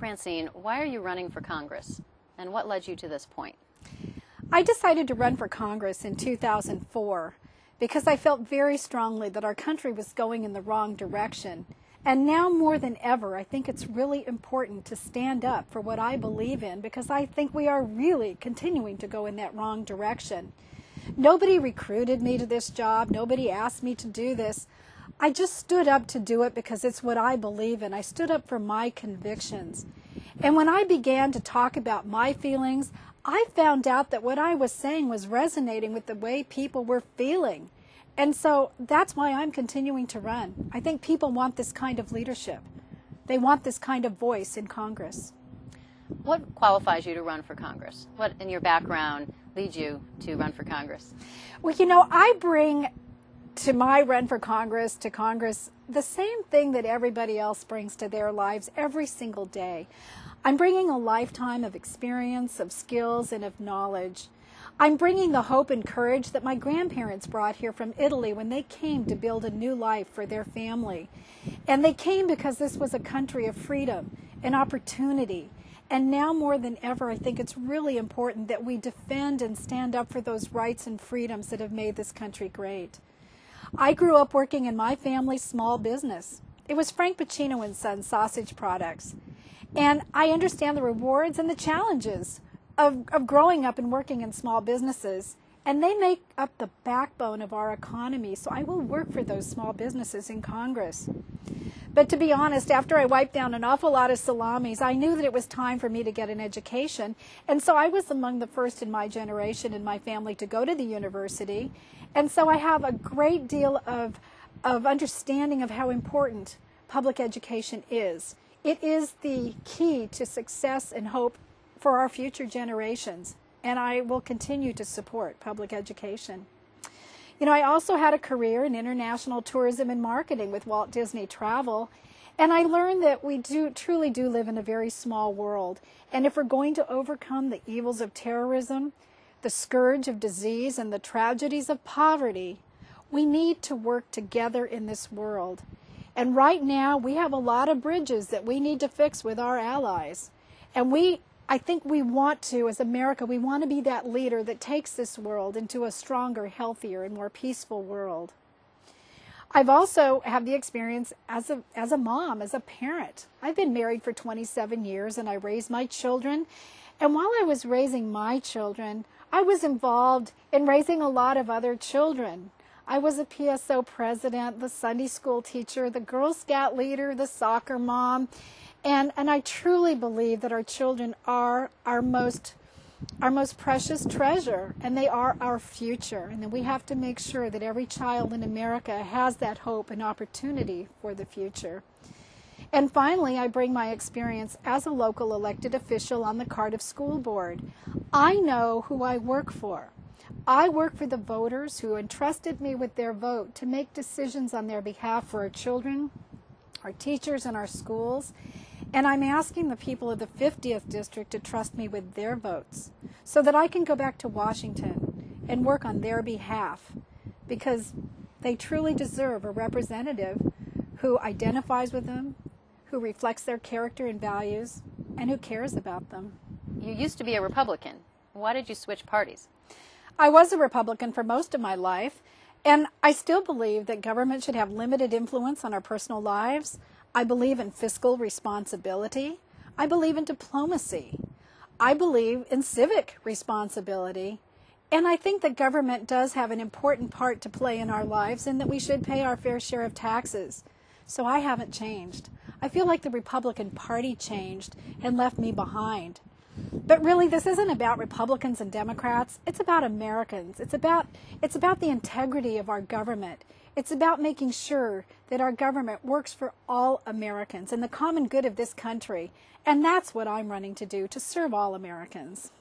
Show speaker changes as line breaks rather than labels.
Francine, why are you running for Congress, and what led you to this point?
I decided to run for Congress in 2004 because I felt very strongly that our country was going in the wrong direction. And now more than ever, I think it's really important to stand up for what I believe in, because I think we are really continuing to go in that wrong direction. Nobody recruited me to this job. Nobody asked me to do this. I just stood up to do it because it's what I believe in. I stood up for my convictions. And when I began to talk about my feelings, I found out that what I was saying was resonating with the way people were feeling. And so that's why I'm continuing to run. I think people want this kind of leadership. They want this kind of voice in Congress.
What qualifies you to run for Congress? What in your background leads you to run for Congress?
Well, I bring to my run for Congress, the same thing that everybody else brings to their lives every single day. I'm bringing a lifetime of experience, of skills, and of knowledge. I'm bringing the hope and courage that my grandparents brought here from Italy when they came to build a new life for their family. And they came because this was a country of freedom and opportunity. And now more than ever, I think it's really important that we defend and stand up for those rights and freedoms that have made this country great. I grew up working in my family's small business. It was Frank Pacino & Sons Sausage Products. And I understand the rewards and the challenges of growing up and working in small businesses. And they make up the backbone of our economy. So I will work for those small businesses in Congress. But to be honest, after I wiped down an awful lot of salamis, I knew that it was time for me to get an education. And so I was among the first in my generation in my family to go to the university. And so I have a great deal of understanding of how important public education is. It is the key to success and hope for our future generations, and I will continue to support public education. I also had a career in international tourism and marketing with Walt Disney Travel, and I learned that we truly do live in a very small world, and if we're going to overcome the evils of terrorism, the scourge of disease, and the tragedies of poverty, we need to work together in this world. And right now, we have a lot of bridges that we need to fix with our allies. And I think we want to, as America, we want to be that leader that takes this world into a stronger, healthier, and more peaceful world. I've also had the experience as a mom, as a parent. I've been married for 27 years, and I raised my children. And while I was raising my children, I was involved in raising a lot of other children. I was a PSO president, the Sunday school teacher, the Girl Scout leader, the soccer mom, and I truly believe that our children are our most precious treasure, and they are our future, and that we have to make sure that every child in America has that hope and opportunity for the future. And finally, I bring my experience as a local elected official on the Cardiff School Board. I know who I work for. I work for the voters who entrusted me with their vote to make decisions on their behalf for our children, our teachers, and our schools. And I'm asking the people of the 50th District to trust me with their votes so that I can go back to Washington and work on their behalf, because they truly deserve a representative who identifies with them, who reflects their character and values, and who cares about them.
You used to be a Republican. Why did you switch parties?
I was a Republican for most of my life, and I still believe that government should have limited influence on our personal lives. I believe in fiscal responsibility. I believe in diplomacy. I believe in civic responsibility. And I think that government does have an important part to play in our lives, and that we should pay our fair share of taxes. So I haven't changed. I feel like the Republican Party changed and left me behind. But really, this isn't about Republicans and Democrats. It's about Americans. It's about the integrity of our government. It's about making sure that our government works for all Americans and the common good of this country. And that's what I'm running to do, to serve all Americans.